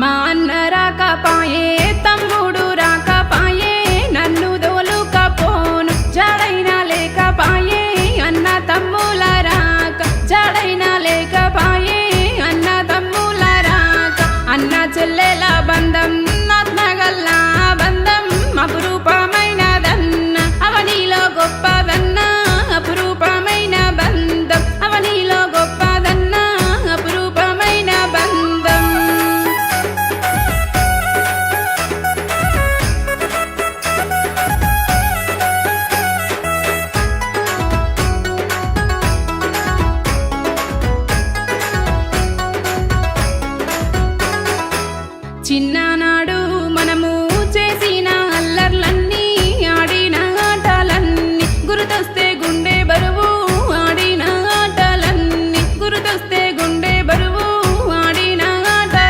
మా అన్న రాకపాయే తమ్ముడు రాకపాయే నన్ను దోలుకపోను జడైనా లేకపాయే అన్న తమ్ముల రాక జడైనా లేకపాయే అన్న తమ్ముల రాక అన్న చెల్లెల బంధం ఆత్మగల్ల బంధం అపురూపమైనదన్న అవనిలో గొప్పదన్న అపురూపమైన బంధం అవనిలో గొప్పదన్న అపురూపమైన బంధం. చిన్న